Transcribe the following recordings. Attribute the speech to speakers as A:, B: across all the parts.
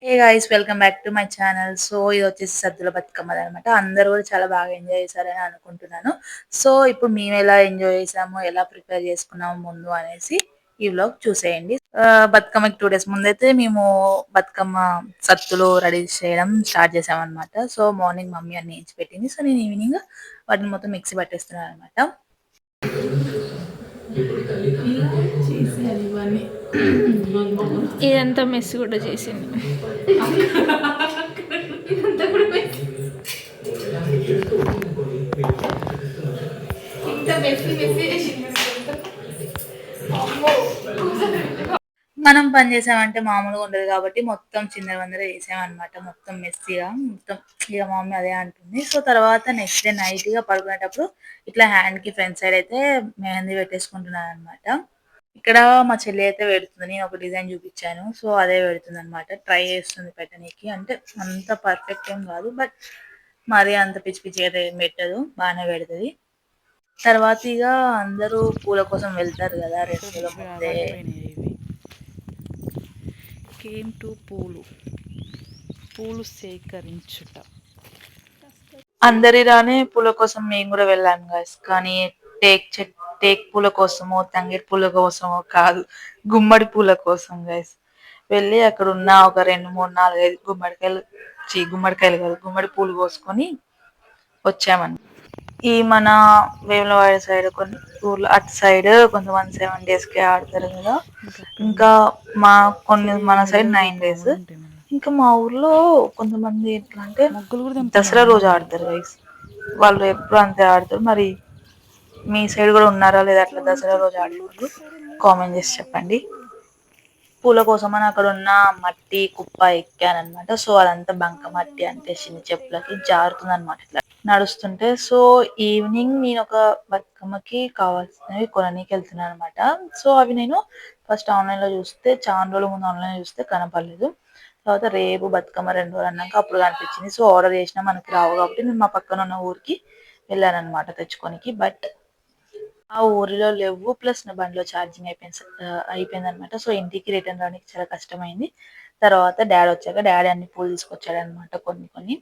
A: Hey guys welcome back to my channel. So ఇది వచ్చేసి సద్దుల బతుకమ్మది అనమాట. అందరూ కూడా చాలా బాగా ఎంజాయ్ చేశారని అనుకుంటున్నాను. సో ఇప్పుడు మేము ఎలా ఎంజాయ్ చేసాము, ఎలా ప్రిపేర్ చేసుకున్నాము ముందు అనేసి ఈ వ్లాగ్ చూసేయండి. బతుకమ్మకి 2 days ముందైతే మేము బతుకమ్మ సత్తులు రెడీ చేయడం స్టార్ట్ చేసామన్నమాట. సో మార్నింగ్ మమ్మీ అన్ని వేసి పెట్టింది. సో నేను ఈవినింగ్ వాటిని మొత్తం మిక్సీ పట్టేస్తున్నాను అనమాట.
B: ఇదంతా మెస్ కూడా చేసింది.
A: మనం పని చేసామంటే మామూలుగా ఉండదు కాబట్టి మొత్తం చిందరవందర చేసామన్నమాట. మొత్తం మెస్సీగా మొత్తం ఇక మా మమ్మీ అదే అంటుంది. సో తర్వాత నెక్స్ట్ డే నైట్ గా పడుకునేటప్పుడు ఇట్లా హ్యాండ్ కి ఫ్రంట్ సైడ్ అయితే మెహందీ పెట్టేసుకుంటున్నాను అనమాట. ఇక్కడ మా చెల్లి అయితే పెడుతుంది. నేను ఒక డిజైన్ చూపించాను. సో అదే పెడుతుంది అనమాట. ట్రై చేస్తుంది పెట్టనీకి. అంటే అంత పర్ఫెక్ట్ ఏం కాదు, బట్ మరి అంత పిచ్చి పిచ్చి అయితే ఏం పెట్టదు, బాగానే పెడుతుంది. తర్వాత ఇక అందరూ పూల కోసం వెళ్తారు కదా 2 రోజుల ముందే.
B: కేమ్ టు పూలు సేకరించుట.
A: అందరిలానే పూల కోసం మేము కూడా వెళ్ళాము గాయస్. కానీ టేక్ పూల కోసమో తంగేడు పూల కోసమో కాదు, గుమ్మడి పూల కోసం గైస్. వెళ్ళి అక్కడ ఉన్న ఒక 2, 3, 4, 5 గుమ్మడికాయలు కాదు, గుమ్మడి పూలు కోసుకొని వచ్చామని. ఈ మన వేములవాడ సైడ్ కొన్ని ఊర్లు అటు సైడ్ కొంతమంది 7 days కి ఆడతారు కదా. ఇంకా మన సైడ్ 9 days. ఇంకా మా ఊర్లో కొంతమంది ఎట్లా అంటే దసరా రోజు ఆడతారు గైస్. వాళ్ళు ఎప్పుడు అంతే ఆడతారు. మరి మీ సైడ్ కూడా ఉన్నారా లేదా అట్లా దసరా రోజు ఆడేవాళ్ళు? కామెంట్ చేసి చెప్పండి. పూల కోసం అని అక్కడ ఉన్న మట్టి కుప్ప ఎక్కానమాట. సో అదంతా బంక మట్టి అంటే చిన్న చెప్పులకి జారుతుంది అనమాట ఇట్లా నడుస్తుంటే. సో ఈవినింగ్ నేను ఒక బతుకమ్మకి కావాల్సినవి కొననీకి వెళ్తున్నాను అనమాట. సో అవి నేను ఫస్ట్ ఆన్లైన్ లో చూస్తే, చాలా రోజుల ముందు ఆన్లైన్ లో చూస్తే కనపడలేదు. తర్వాత రేపు బతుకమ్మ 2 రోజులు అన్నాక అప్పుడు కనిపించింది. సో ఆర్డర్ చేసినా మనకి రావు కాబట్టి నేను మా పక్కన ఉన్న ఊరికి వెళ్ళాను అనమాట తెచ్చుకోనికి. బట్ ఆ ఊరిలో లేవు. ప్లస్ నా బండిలో ఛార్జింగ్ అయిపోయింది అనమాట. సో ఇంటికి రిటర్న్ రావడానికి చాలా కష్టమైంది. తర్వాత డాడీ అన్ని పూలు తీసుకొచ్చాడు అనమాట. కొన్ని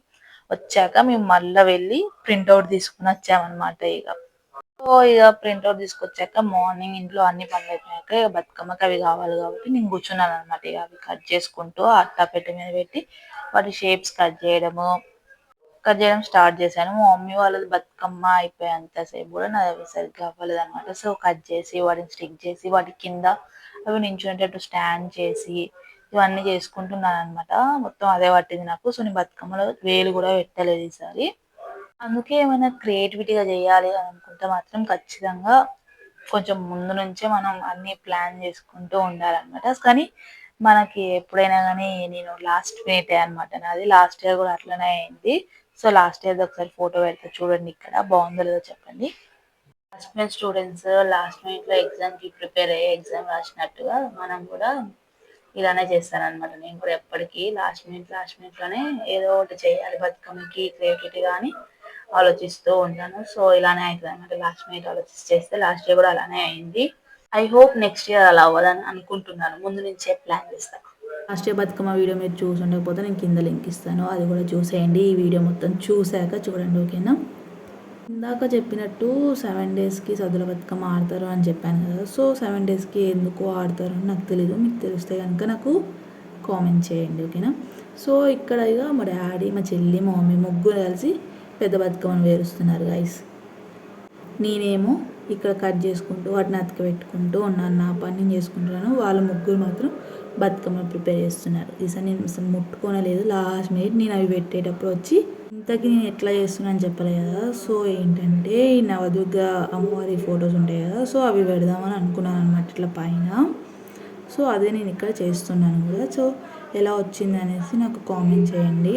A: వచ్చాక మేము మళ్ళీ వెళ్ళి ప్రింట్అవుట్ తీసుకుని వచ్చామన్నమాట. ఇక ప్రింట్అవుట్ తీసుకొచ్చాక మార్నింగ్ ఇంట్లో అన్ని పనులు అయిపోయాక ఇక బతుకమ్మకి అవి కావాలి కాబట్టి నేను కూర్చున్నాను అనమాట. ఇక అవి కట్ చేసుకుంటూ అట్టా పెట్టి మీద పెట్టి వాటి షేప్స్ కట్ చేయడం స్టార్ట్ చేశాను. మా మమ్మీ వాళ్ళది బతుకమ్మ అయిపోయేంతసేపు కూడా నాది సరిగ్గా అవ్వలేదు అనమాట. సో కట్ చేసి వాటిని స్టిక్ చేసి వాటి కింద అవి నించునేటట్టు స్టాండ్ చేసి ఇవన్నీ చేసుకుంటున్నాను అనమాట. మొత్తం అదే పట్టింది నాకు. సో నేను బతుకమ్మలో వేలు కూడా పెట్టలేదు ఈసారి. అందుకే ఏమైనా క్రియేటివిటీగా చేయాలి అని అనుకుంటే మాత్రం ఖచ్చితంగా కొంచెం ముందు నుంచే మనం అన్ని ప్లాన్ చేసుకుంటూ ఉండాలన్నమాట. కానీ మనకి ఎప్పుడైనా కానీ నేను లాస్ట్ మినిట్ అనమాట. నాది లాస్ట్ ఇయర్ కూడా అట్లనే అయింది. సో లాస్ట్ ఇయర్ ఒకసారి ఫోటో పెడితే చూడండి, ఇక్కడ బాగుందో లేదో చెప్పండి. Last minute students last minute లో ఎగ్జామ్ కి ప్రిపేర్ అయ్యి ఎగ్జామ్ రాసినట్టుగా మనం కూడా ఇలానే చేస్తాను అనమాట. నేను కూడా ఎప్పటికీ లాస్ట్ మినిట్ లోనే ఏదో ఒకటి చేయాలి బతుకమ్మకి క్రియేటివిటీ అని ఆలోచిస్తూ ఉంటాను. సో ఇలానే అవుతుంది అనమాట. లాస్ట్ మినిట్ ఆలోచిస్తే చేస్తే లాస్ట్ ఇయర్ కూడా అలానే అయింది. ఐ హోప్ నెక్స్ట్ ఇయర్ అలా అవ్వదని అనుకుంటున్నాను. ముందు నుంచే ప్లాన్ చేస్తాను. లాస్ట్ ఇయర్ బతుకమ్మ వీడియో మీరు చూసి ఉండకపోతే నేను కింద లింక్ ఇస్తాను, అది కూడా చూసేయండి. ఈ వీడియో మొత్తం చూసాక చూడండి, ఓకేనా? ఇందాక చెప్పినట్టు 7 daysకి సద్దుల బతుకమ్మ ఆడతారు అని చెప్పాను కదా. సో 7 daysకి ఎందుకు ఆడతారు అని నాకు తెలీదు. మీకు తెలిస్తే కనుక నాకు కామెంట్ చేయండి, ఓకేనా? సో ఇక్కడ ఇక మా డాడీ, మా చెల్లి, మా మమ్మీ ముగ్గురు కలిసి పెద్ద బతుకమ్మను వేరుస్తున్నారు గైస్. నేనేమో ఇక్కడ కట్ చేసుకుంటూ వాటిని అతకబెట్టుకుంటూ ఉన్నాను, నా పని నేను చేసుకుంటున్నాను. వాళ్ళ ముగ్గురు మాత్రం బతుకమ్మ ప్రిపేర్ చేస్తున్నారు. ఈసారి నేను అసలు ముట్టుకోనలేదు. లాస్ట్ మినిట్ నేను అవి పెట్టేటప్పుడు వచ్చి ఇంతకీ నేను ఎట్లా చేస్తున్నాను అని చెప్పలేదు కదా. సో ఏంటంటే ఈ నవదుర్గ అమ్మవారి ఫొటోస్ ఉంటాయి కదా, సో అవి పెడదామని అనుకున్నాను అనమాట ఇట్లా పైన. సో అదే నేను ఇక్కడ చేస్తున్నాను కూడా. సో ఎలా వచ్చింది అనేసి నాకు కామెంట్ చేయండి.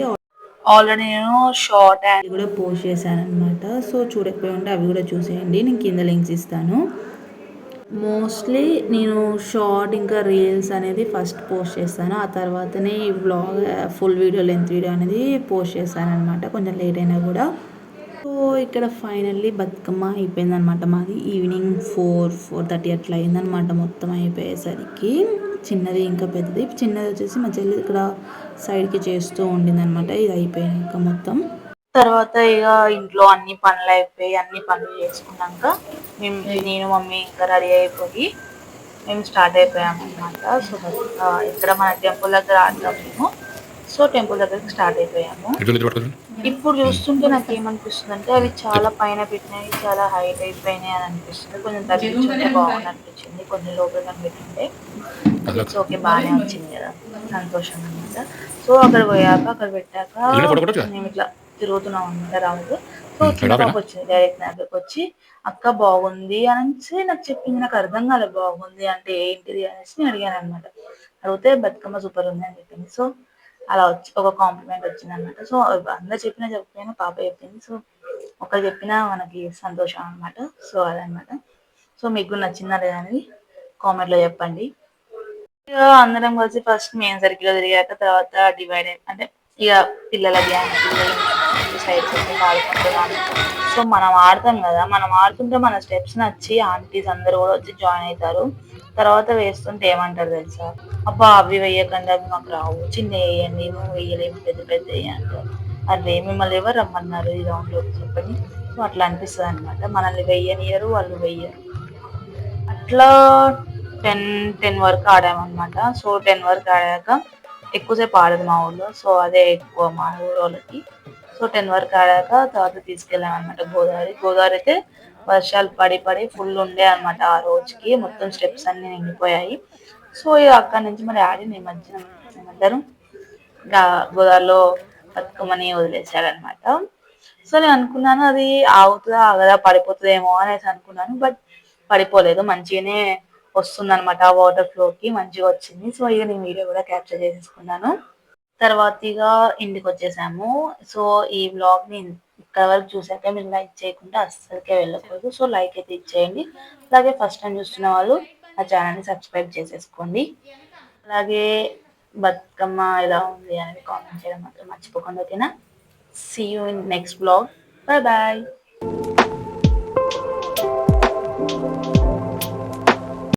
A: ఆల్రెడీ నేను షార్ట్ యాడ్ కూడా పోస్ట్ చేశాను అనమాట. సో చూడకపోయి ఉంటే అవి కూడా చూసేయండి, నేను కింద లింక్స్ ఇస్తాను. మోస్ట్లీ నేను షార్ట్ ఇంకా రీల్స్ అనేది ఫస్ట్ పోస్ట్ చేస్తాను. ఆ తర్వాతనే ఈ vlog full video length video అనేది పోస్ట్ చేస్తాను అనమాట, కొంచెం లేట్ అయినా కూడా. సో ఇక్కడ ఫైనల్లీ బతుకమ్మ అయిపోయిందనమాట. మాది ఈవినింగ్ 4-4:30 అట్లా అయిందనమాట మొత్తం అయిపోయేసరికి.
C: చిన్నది ఇంకా పెద్దది. చిన్నది వచ్చేసి మా చెల్లి ఇక్కడ సైడ్కి చేస్తూ ఉండిందనమాట. ఇది అయిపోయాక మొత్తం
A: తర్వాత ఇక ఇంట్లో అన్ని పనులు అయిపోయి అన్ని పనులు చేసుకున్నాక నేను మమ్మీ ఇంకా రెడీ అయిపోయి మేము స్టార్ట్ అయిపోయాము అనమాట. సో ఇక్కడ మన టెంపుల్ దగ్గర ఆడతాం మేము. సో టెంపుల్ దగ్గరికి స్టార్ట్ అయిపోయాము. ఇప్పుడు చూస్తుంటే నాకు ఏమనిపిస్తుంది అంటే అవి చాలా పైన పెట్టినాయి, చాలా హైట్ అయిపోయినాయి అని అనిపిస్తుంది. కొంచెం తగ్గించుకుంటే బాగుంది అనిపించింది. కొన్ని లోపల కనిపెట్టింటే ఇట్స్ ఓకే, బాగానే వచ్చింది కదా, సంతోషం అనమాట. సో అక్కడ పోయాక అక్కడ పెట్టాక మేము ఇట్లా తిరుగుతున్నాం అనమాట రౌండ్. సో చిన్న పాప వచ్చింది డైరెక్ట్ నా దగ్గరకు వచ్చి, అక్క బాగుంది అనేసి నాకు చెప్పింది. నాకు అర్థం కాలేదు బాగుంది అంటే ఏంటిది అనేసి నేను అడిగాను అనమాట. అడిగితే బతుకమ్మ సూపర్ ఉంది అని చెప్పింది. సో అలా వచ్చి ఒక కాంప్లిమెంట్ వచ్చింది అనమాట. సో అందరు చెప్పినా చెప్పినా పాప చెప్పింది. సో ఒకరు చెప్పినా మనకి సంతోషం అనమాట. సో అదనమాట. సో మీకు నచ్చిందా లేదా అనేది కామెంట్లో చెప్పండి. ఇక అందరం కలిసి ఫస్ట్ మెయిన్ సర్కిల్ లో తిరిగాక తర్వాత డివైడ్ అంటే ఇక పిల్లల గ్యాంగ్ సైడ్ ఆడుకుంటున్నాను. సో మనం ఆడతాం కదా, మనం ఆడుతుంటే మన స్టెప్స్ నచ్చి ఆంటీస్ అందరూ కూడా వచ్చి జాయిన్ అవుతారు. తర్వాత వేస్తుంటే ఏమంటారు తెలుసా, అబ్బా అవి వేయకండి, అవి మాకు రావు, చిన్న వేయండి, మేము వేయలేము, పెద్ద పెద్ద అంటారు. అదే మిమ్మల్ని ఎవరు రమ్మన్నారు ఈ రౌండ్లో చెప్పండి. సో అట్లా అనిపిస్తుంది అనమాట. మనల్ని వెయ్యనియరు, వాళ్ళు వెయ్యరు. అట్లా 10 వరకు ఆడామన్నమాట. సో 10 వరకు ఆడాక ఎక్కువసేపు ఆడదు మా ఊళ్ళో. సో అదే ఎక్కువ మా ఊళ్ళోకి. సో 10 వరకు ఆడాక తర్వాత తీసుకెళ్ళాం అనమాట గోదావరి అయితే వర్షాలు పడి పడి ఫుల్ ఉండే అనమాట. ఆ రోజుకి మొత్తం స్టెప్స్ అన్ని నిండిపోయాయి. సో ఇక అక్కడి నుంచి మరి ఆడి నిమజ్జనం ఏమంటారు గోదావరిలో బతుకమ్మని వదిలేసాడనమాట. సో నేను అనుకున్నాను అది ఆగుతుందా ఆగదా, పడిపోతుందేమో అనేసి అనుకున్నాను. బట్ పడిపోలేదు, మంచిగానే వస్తుంది అనమాట. ఆ వాటర్ ఫ్లోకి మంచిగా వచ్చింది. సో ఇక నేను వీడియో కూడా క్యాప్చర్ చేసేసుకున్నాను. తర్వాత ఇక ఇంటికి వచ్చేసాము. సో ఈ వ్లాగ్ ని ఇక్కడ వరకు చూసాక మీరు లైక్ చేయకుండా అస్సలకే వెళ్ళకూడదు. సో లైక్ అయితే ఇచ్చేయండి. అలాగే ఫస్ట్ టైం చూస్తున్న వాళ్ళు ఆ ఛానల్ని సబ్స్క్రైబ్ చేసేసుకోండి. అలాగే బతుకమ్మ ఎలా ఉంది అనేది కామెంట్ చేయడం మాత్రం మర్చిపోకుండా. ఓకేనా? See you in next vlog. Bye bye.